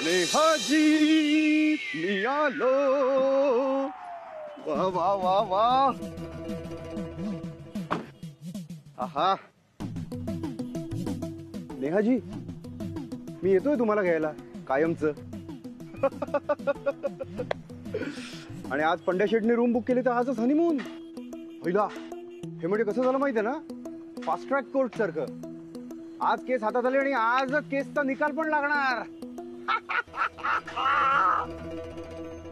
नेहाजी मी आलो. वा वा वा वा. आहा नेहाजी मी येतोय तुम्हाला घ्यायला कायमचं. आणि आज पंड्या शेटने रूम बुक केली तर आजच हनीमून. पहिला हे म्हणजे कसं झालं माहितीये ना, फास्ट ट्रॅक कोर्ट सारखं. आज केस हातात आले आणि आज केसचा निकाल पण लागणार.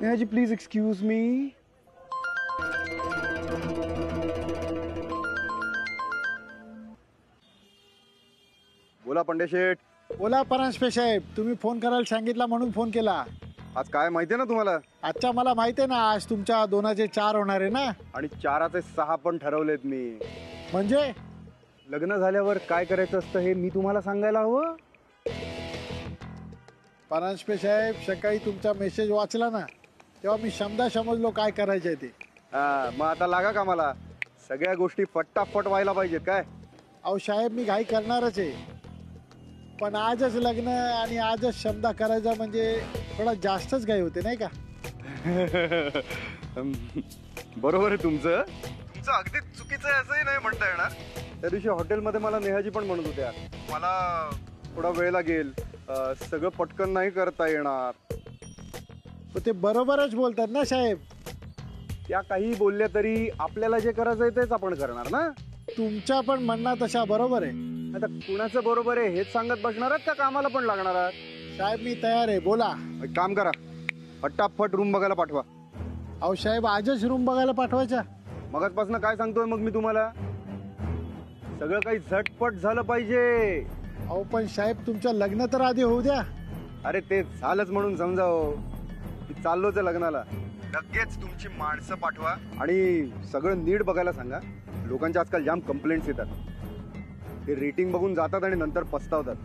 नेहाजी प्लीज एक्सक्यूज मी. बोला पंड्या शेठ. बोला परांजपे साहेब, तुम्ही फोन करायला सांगितला म्हणून फोन केला. आज काय माहितीये ना तुम्हाला? आजच्या मला माहिती आहे ना, आज तुमच्या 2चे 4 होणार आहे ना. आणि 4चे 6 पण ठरवलेत मी. म्हणजे लग्न झाल्यावर काय करायचं असतं हे मी तुम्हाला सांगायला हवं? परांजपे साहेब, सकाळी तुमचा मेसेज वाचला ना, तेव्हा मी समजा समजलो काय करायचंय ते. हा मग आता लागा का मला. सगळ्या गोष्टी फटाफट व्हायला पाहिजेत काय. अहो साहेब, मी घाई करणारच आहे, पण आजच लग्न आणि आजच समजा करायचा म्हणजे थोडा जास्तच घाई होते नाही का. बरोबर आहे तुमचं. तुमचं अगदी चुकीचं आहे असंही नाही म्हणता येणार. त्या दिवशी हॉटेलमध्ये मला नेहाजी पण म्हणत होत्या मला थोडा वेळ लागेल, सगळं पटकन नाही करता येणार. ते बरोबरच बोलतात ना साहेब. त्या काही बोलल्या तरी आपल्याला जे करायचंय तेच आपण करणार ना. तुमच्या पण म्हणणं तशा बरोबर आहे. आता कुणाचं बरोबर आहे हेच सांगत बसणार आहात का कामाला पण लागणार आहात? साहेब मी तयार आहे, बोला. एक काम करा, फटाफट रूम बघायला पाठवा. अहो साहेब, आजच रूम बघायला पाठवायचा? मगाचपासून काय सांगतोय मग मी तुम्हाला. सगळं काही झटपट झालं पाहिजे. अहो पण साहेब, तुमचं लग्न तर आधी होऊ द्या. अरे ते झालंच म्हणून समजाव की चाललोच लग्नाला. लगेच तुमची माणसं पाठवा आणि सगळं नीट बघायला सांगा. लोकांच्या आजकाल जाम कंप्लेंट्स येतात. ते रेटिंग बघून जातात आणि नंतर पस्तावतात.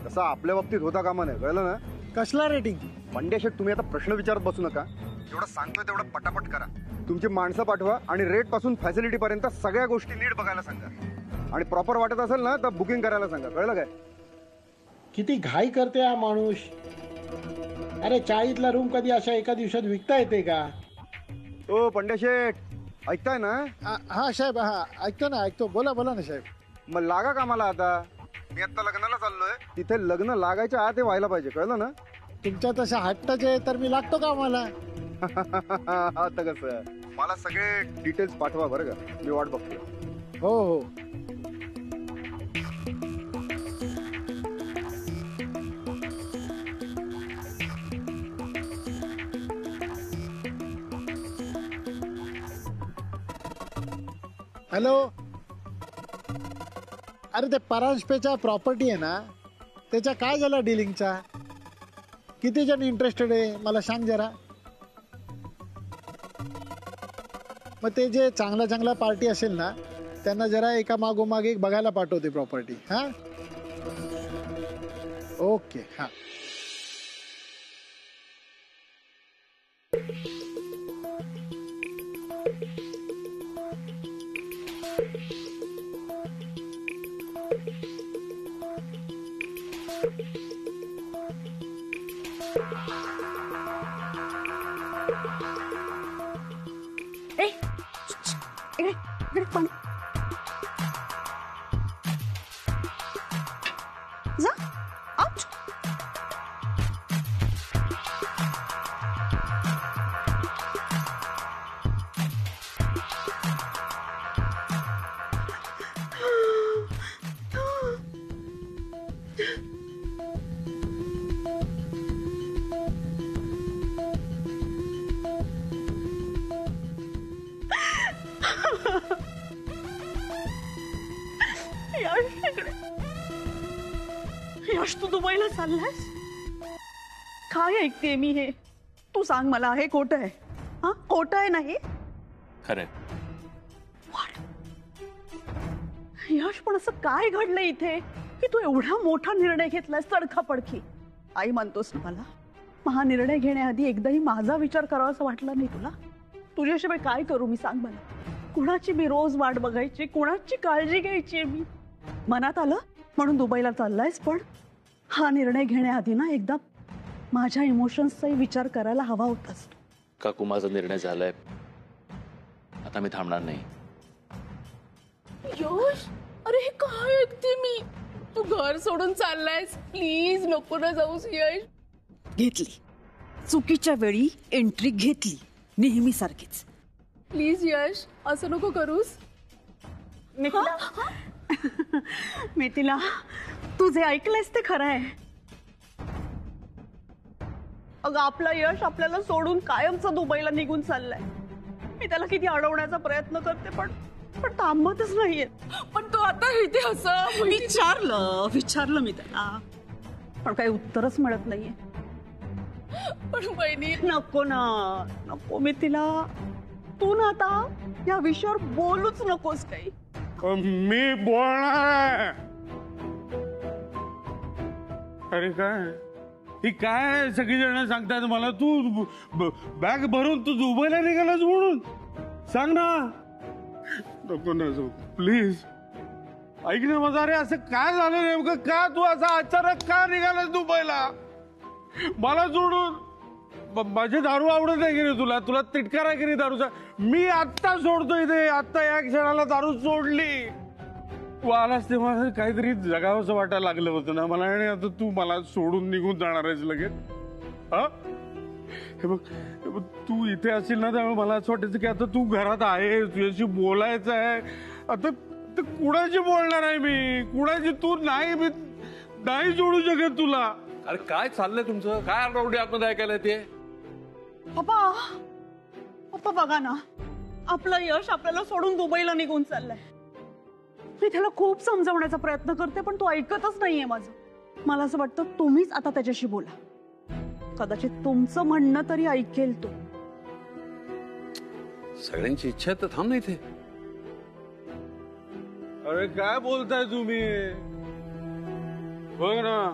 तसं आपल्या बाबतीत होता कामा नाही, कळलं ना. कसला रेटिंग? पंड्या शेठ, तुम्ही आता प्रश्न विचारत बसू नका. जेवढं सांगतोय तेवढं पटापट करा. तुमची माणसं पाठवा आणि रेट पासून फॅसिलिटी पर्यंत सगळ्या गोष्टी नीट बघायला सांगा. आणि प्रॉपर वाटत असेल ना तर बुकिंग करायला सांगा, कळलं काय. किती घाई करते हा माणूस. अरे 40ला रूम कधी अशा एका दिवसात विकता येते का? ओ पंड्या शेठ, ऐकताय ना? हा साहेब, हा ऐकतो ना, ऐकतो. बोला बोला ना साहेब. मग लागा कामाला आता. मी आता लग्नाला चाललोय, तिथे लग्न लागायच्या आत ते व्हायला पाहिजे, कळलं ना. तुमच्या तशा हट्टाचे आहे तर मी लागतो कामाला. आता कसं, मला सगळे डिटेल्स पाठवा बरं का, मी वाट बघतो. हो हो. हॅलो. अरे ते परांजपेचा प्रॉपर्टी आहे ना, त्याच्या काय झाला डीलिंगचा? किती जण इंटरेस्टेड आहे मला सांग जरा. मग ते जे चांगला चांगला पार्टी असेल ना, त्यांना जरा एका मागोमाग एक बघायला पाठवते प्रॉपर्टी. हा ओके. हा यश, तू दुबईला चाललायस? काय ऐकते मी हे? तू सांग मला, हे खोटं आहे? हा, खोटं आहे नाही? खरंय. यश, पण असं काय घडलं इथे की तू एवढा मोठा निर्णय घेतलास तडकाफडकी? आई म्हणतोस मला, हा निर्णय घेण्याआधी एकदाही माझा विचार करावा असं वाटलं नाही तुला? तुझ्याशिवाय काय करू मी, सांग मला. कुणाची मी रोज वाट बघायची, कुणाची काळजी घ्यायची मी? मनात आलं म्हणून दुबईला चाललायस, पण हा निर्णय घेण्याआधी ना एकदा माझ्या इमोशन्सचाही विचार करायला हवा होतास तू. काकू माझा निर्णय झालाय, आता मी थांबणार नाही. यश, अरे हे काय ऐकते मी? तू घर सोडून चाललायस? प्लीज नको ना जाऊस यश. घेतली चुकीच्या वेळी एंट्री घेतली, नेहमी सारखीच. प्लीज यश, असं नको करूस. मी तिला तू जे ऐकलंयस ते खरं आहे. अगं आपलं यश आपल्याला सोडून कायमचं दुबईला निघून चाललंय. मी त्याला किती अडवण्याचा प्रयत्न करते पण पण थांबतच नाहीये. पण तू आता इथे असं विचारलं मी त्याला, पण काही उत्तरच मिळत नाहीये. पण बहिणी, नको ना, नको. मी तिला तू ना आता या विषयावर बोलूच नकोस काही. मी बोलणार. अरे काय ही काय सगळी जण सांगतात मला, तू बॅग भरून तू दुबईला निघालास म्हणून सांग ना. नको ना जाऊ प्लीज, ऐक ना माझा. अरे असं काय झालं नेमकं? का तू असा अचानक का निघालास दुबईला मला सोडून? माझी दारू आवडत नाही की रे तुला? तुला तिटकारा की रे दारूचा? मी आत्ता सोडतो इथे, आत्ता या क्षणाला दारू सोडली. तू आलास तेव्हा काहीतरी जगावंसं वाटायला लागलं होतं ना मला. आणि आता तू मला सोडून निघून जाणार आहेस लगेच? हा हे बघ, तू इथे असेल ना त्यामुळे मला असं वाटायचं की आता तू घरात आहे, तुझ्याशी बोलायचं आहे. आता कुणाशी बोलणार आहे मी? कुणाशी? तू नाही, मी नाही सोडू शकत तुला. अरे काय चाललंय तुमचं? काय आरडाओरडी आतमध्ये ऐकायला येते? पप्पा बघा ना, आपलं यश आपल्याला सोडून दुबईला निघून चाललंय. मी त्याला खूप समजावण्याचा प्रयत्न करते पण तो ऐकतच नाहीये माझं. मला असं वाटतं तुम्हीच आता त्याच्याशी बोला, कदाचित तुमचं म्हणणं तरी ऐकेल तो. सगळ्यांची इच्छा आहे तर थांब ना इथे. अरे काय बोलताय तुम्ही? बघ ना,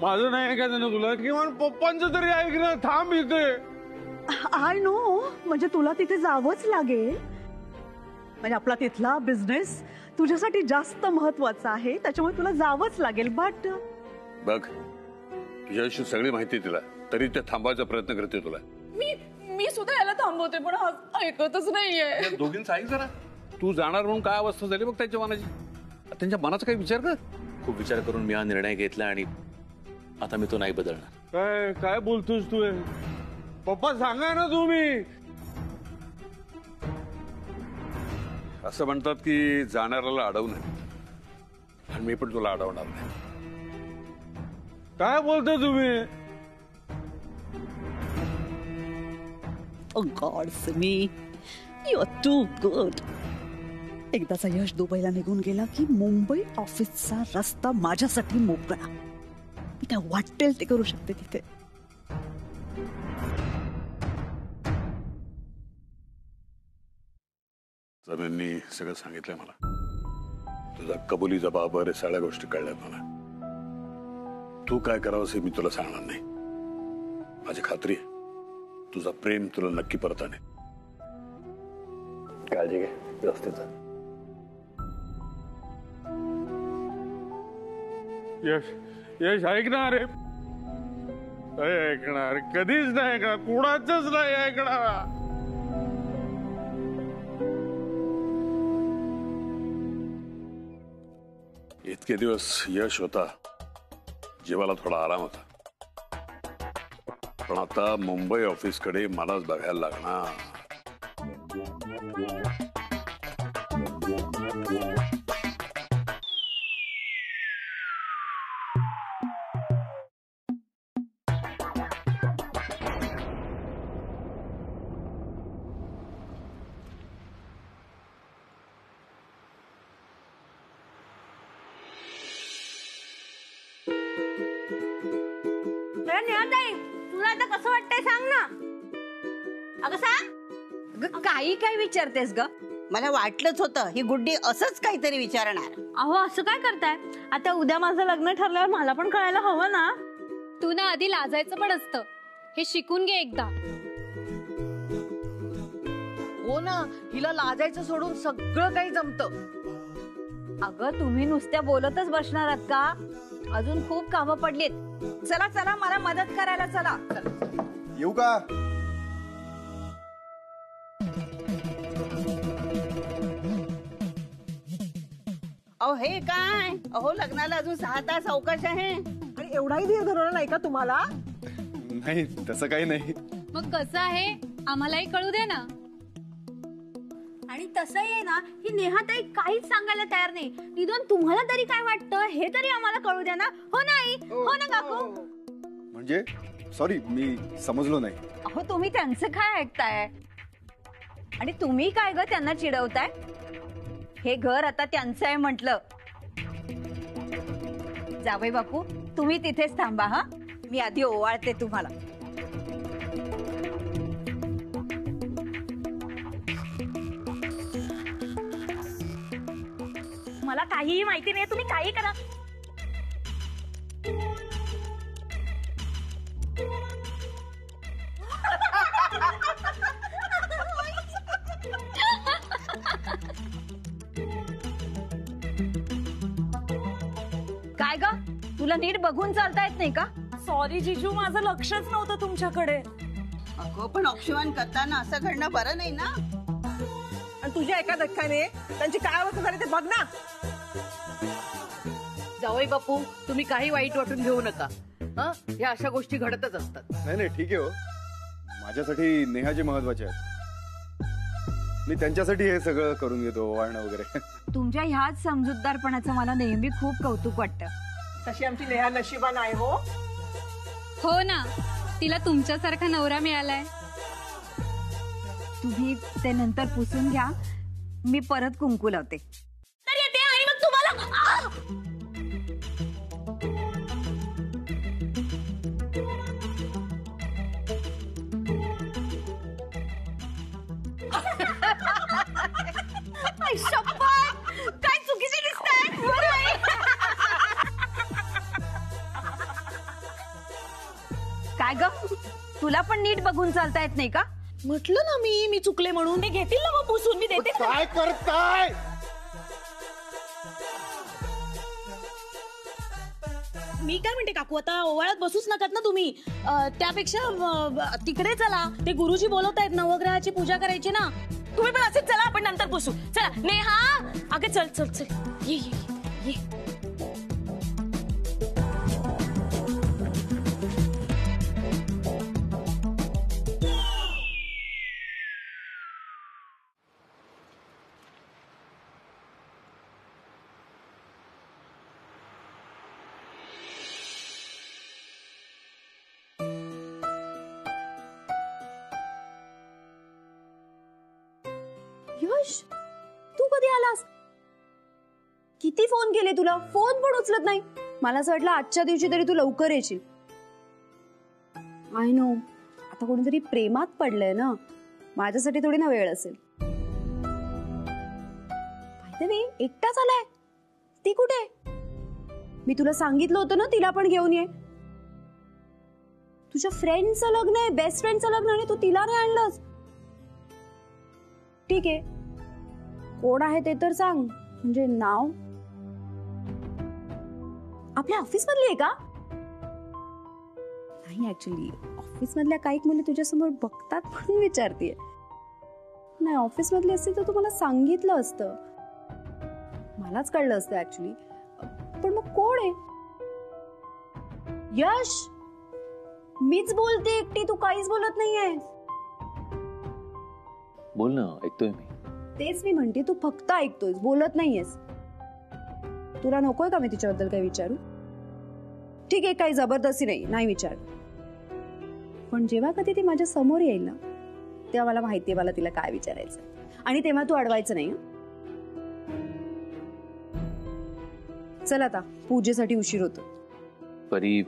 माझं नाही ऐकायचं ना तुला, किमान पप्पांचं तरी ऐक ना. थांब इथे. आय नो, म्हणजे तुला तिथे जावंच लागेल. म्हणजे आपला तिथला बिझनेस तुझ्यासाठी जास्त महत्वाचा आहे, त्याच्यामुळे तुला जावंच लागेल. बट बघ, तुझ्याविषयी सगळी माहिती तिला, तरी ते थांबवायचा प्रयत्न करते तुला. मी सुद्धा याला थांबवते पण हा ऐकतच नाहीये. या दोघींचं ऐक जरा. तू जाणार म्हणून काय अवस्था झाली बघ त्यांच्या मनाची. त्यांच्या मनाचा काही विचार कर. खूप विचार करून मी हा निर्णय घेतला आणि आता मी तो नाही बदलणार. काय काय बोलतोस तू? पप्पा सांगा ना तुम्ही. असं म्हणतात की जाणाऱ्याला अडवू नये, आणि मी पण तुला अडवणार नाही. काय बोलताय तुम्ही? Oh God, Simi, you are too good. एकदाचा यश दुबईला निघून गेला की मुंबई ऑफिसचा रस्ता माझ्यासाठी मोकळा. मी काय वाटेल ते करू शकते तिथे. जमीननी सगळं सांगितलंय मला. तुझा कबुली जबाब वगैरे सगळ्या गोष्टी कळल्यात मला. तू काय करावंस हे मी तुला सांगणार नाही. माझी खात्री आहे तुझा प्रेम तुला नक्की परत आणेल. काळजी घे, व्यवस्थित जा. यश यश ऐकणार रे? नाही ऐकणार, कधीच नाही ऐकणार, कुणाचंच नाही ऐकणार. इतके दिवस यश होता, जीवाला थोडा आराम होता. पण आता मुंबई ऑफिसकडे मलाच बघायला लागणार. तुला आता कसं वाटतंय सांग ना. अगं सांग. अगं काही काय विचारतेस ग? मला वाटलंच होतं ही गुड्डी असंच काहीतरी विचारणार. अहो असं काय करताय? आता उद्या माझं लग्न ठरल्यावर मला पण कळायला हवं ना. तू ना आधी लाजायचं पण असतं, हे शिकून घे एकदा. हो ना, हिला लाजायचं सोडून सगळं काही जमतं. अगं तुम्ही नुसत्या बोलतच बसणार आहात का? अजून खूप कामं पडलीत. चला चला मला मदत करायला चला. येऊ का? अहो हे काय, अहो लग्नाला अजून 6 तास अवकाश आहे. आणि एवढाही धीर धरवला नाही का तुम्हाला? नाही तसं काही नाही. मग कसं आहे आम्हालाही कळू दे ना. आणि तसंही आहे ना, ही नेहाताई काहीच सांगायला तयार नाही. निदान तुम्हाला तरी काय वाटतं हे तरी आम्हाला कळू द्या ना. हो नाही? हो ना काकू? म्हणजे सॉरी, मी समजलो नाही. अहो तुम्ही त्यांचं काय ऐकताय आणि तुम्ही काय ग त्यांना चिडवताय? हे घर आता त्यांचं आहे म्हटलं. जावई बापू तुम्ही तिथेच थांबा. हा, मी आधी ओवाळते तुम्हाला. मला काहीही माहिती नाही, तुम्ही काही करा. काय ग तुला नीट बघून चालता येत नाही का? सॉरी जिजू, माझं लक्षच नव्हतं तुमच्याकडे. अगं पण औक्षण करताना असं घडणं बरं नाही ना. आणि तुझ्या एका धक्क्याने त्यांची काय अवस्था झाली ते बघ ना. जावई बापू तुम्ही काही वाईट वाटून घेऊ नका. या अशा गोष्टी घडतच असतात. नाही नाही ठीक आहे हो. माझ्यासाठी नेहाचे महत्वाचे आहेत. मी त्यांच्यासाठी हे सगळं करून घेतो, वाळणं वगैरे. तुमच्या ह्याच समजूतदारपणाचं मला नेहमी खूप कौतुक वाटतं. तशी आमची नेहा नशिबान आहे हो. हो ना, तिला तुमच्यासारखा नवरा मिळालाय. तुम्ही ते नंतर पुसून घ्या, मी परत कुंकू लावते. तर येते आणि मग तुम्हाला शपथ काय चुकीचे दिसतंय. काय ग तुला पण नीट बघून चालता येत नाही का? म्हटलं ना मी चुकले म्हणून. ते घेतील ना मग पुसून, मी देते. काय करताय? मी काय म्हणते काकू, आता ओवाळत बसूच नकात ना तुम्ही. त्यापेक्षा तिकडे चला, ते गुरुजी बोलवतायत, नवग्रहाची पूजा करायची ना. तुम्ही पण असेच चला, आपण नंतर बसू. चला नेहा, अगं चल चल चल, ये ये ये. यश, तू कधी आलास? किती फोन केले तुला, फोन पण उचलत नाही. मला असं वाटलं आजच्या दिवशी तरी तू लवकर येशील. आय नो, आता कोणीतरी प्रेमात पडलंय ना, माझ्यासाठी थोडी ना वेळ असेल. एकटाच आलाय. ती कुठे? मी तुला सांगितलं होतं ना तिला पण घेऊन ये. तुझ्या फ्रेंडचं लग्न आहे, बेस्ट फ्रेंडचं लग्न, आणि तू तिला नाही आणलंस. ठीक आहे, कोण आहे ते तर सांग, म्हणजे नाव. आपल्या ऑफिस मधली आहे का? नाही, ऍक्च्युली ऑफिस मधल्या काही मुली तुझ्यासमोर बघतात म्हणून विचारतीये. नाही, ऑफिस मधली असती तर तुम्हाला सांगितलं असतं, मलाच कळलं असतं ऍक्च्युली. पण मग कोण आहे? यश, मीच बोलते एकटी, तू काहीच बोलत नाहीये. बोल ना, ऐकतोय मी. तेच मी म्हणते, तू फक्त ऐकतोयस, बोलत नाहीयेस. तुला नकोय का मी तिच्याबद्दल काही विचारू? ठीक आहे, काही जबरदस्ती नाही विचार. पण जेव्हा कधी ती माझ्या समोर येईल ना, तेव्हा मला माहितीये मला तिला काय विचारायचं, आणि तेव्हा तू अडवायचं नाही. चल आता, पूजेसाठी उशीर होतो. परी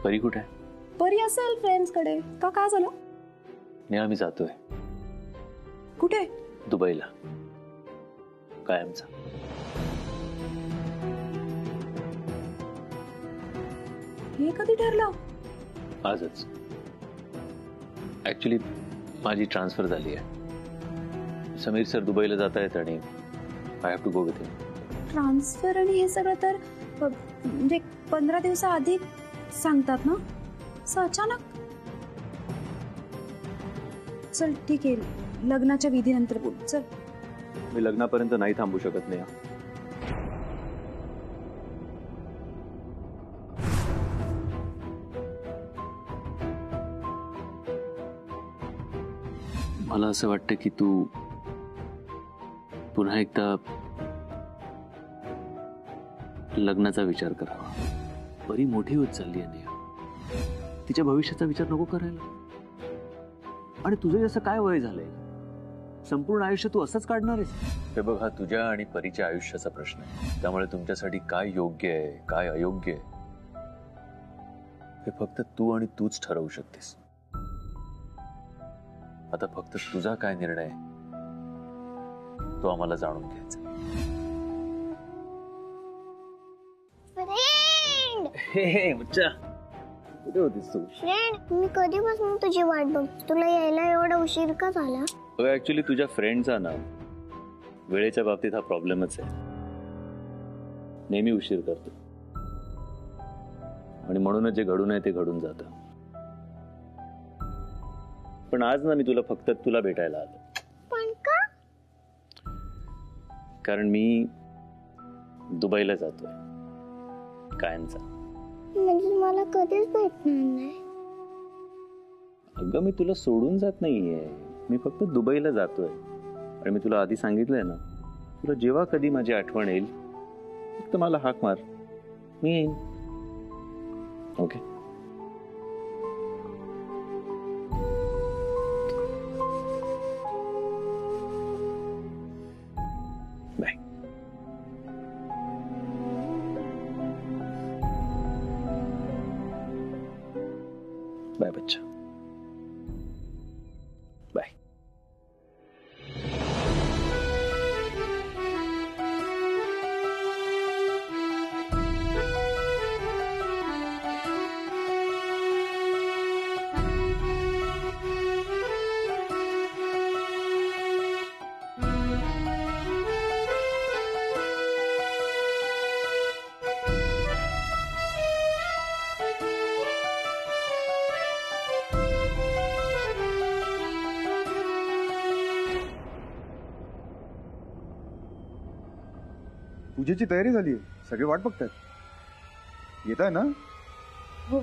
परी कुठे आहे? परी असेल फ्रेंड्स कडे. का काय झालं? नेहा, मी जातोय. कुठे? दुबईला, कायमचा. हे कधी ठरलं? आजच. ऍक्च्युली माझी ट्रान्सफर झाली आहे. समीर सर दुबईला जात आहेत आणि I have to go with him. Transfer आणि हे सगळं तर म्हणजे 15 दिवसाआधी सांगतात ना, असं अचानक. चल ठीक आहे, लग्नाच्या विधीनंतर बोल. चल. मी लग्नापर्यंत नाही थांबू शकत नाही. मला असं वाटतं की तू पुन्हा एकदा लग्नाचा विचार करावा. बरी मोठी होत चालली आहे नेहा. तिच्या भविष्याचा विचार नको करायला. आणि तुझं जसं काय वय झालंय, संपूर्ण आयुष्य तू असंच काढणार आहेस. हे बघ, हा तुझ्या आणि परीच्या आयुष्याचा प्रश्न आहे. त्यामुळे तुमच्यासाठी काय योग्य आहे काय अयोग्य आहे हे फक्त तू आणि तूच ठरवू शकतेस. आता फक्त तुझा काय निर्णय आहे तो आम्हाला जाणून घ्यायचा. हे बच्चा, कुठे होतीस तू? फ्रेंड, मी कधीपासून तुझी वाट बघतो. तुला यायला एवढा उशीर का झाला? ऍक्च्युली तुझ्या फ्रेंडचा ना वेळेच्या बाबतीत हा प्रॉब्लेमच आहे. नेहमी उशीर करतो आणि म्हणूनच जे घडून आहे ते घडून जातं. पण आज ना मी तुला फक्त तुला भेटायला आलो. पण का? कारण मी दुबईला जातोय कायमचा. म्हणजे मला कधीच भेटणार नाही? अगं, मी तुला सोडून जात नाहीये. मी फक्त दुबईला जातोय. आणि मी तुला आधी सांगितलंय ना, तुला जेव्हा कधी माझी आठवण येईल फक्त मला हाक मार, मी येईन. ओके? बाय. बाय बच्चा. बाय. पूजेची तयारी झाली, सगळे वाट बघतायत. येत आहे ना? हो.